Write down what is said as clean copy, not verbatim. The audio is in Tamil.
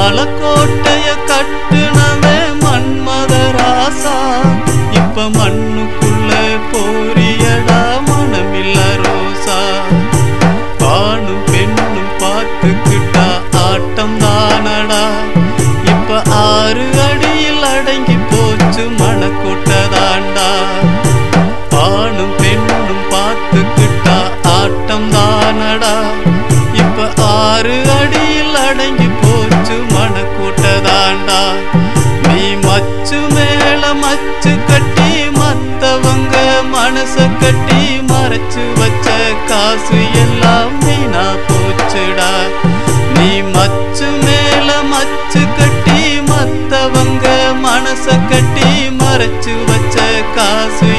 மலக்கோட்டைய கட்டுனவே மன்மதராசா இப்ப மண்ணுக்குள்ள போரியடா மனமில்ல ரோசா ஆணும் பெண்ணும் பார்த்துக்கிட்டா ஆட்டம் தானடா இப்ப 6 அடியில் அடங்கி போச்சு மணக்கோட்டதாண்டா ஆணும் பெண்ணும் பார்த்துக்கிட்டா ஆட்டம் தானடா இப்ப 6 அடியில் அடங்கி போச்சு மணக்கோட்டதாண்டா நீ மச்சு மேல மச்சு கட்டி மத்தவங்க மனச கட்டி மறைச்சு வச்ச காசு எல்லாம் வீணா போச்சுடா நீ மச்சு மேல மச்சு கட்டி மத்தவங்க மனச கட்டி மறைச்சு வச்ச காசு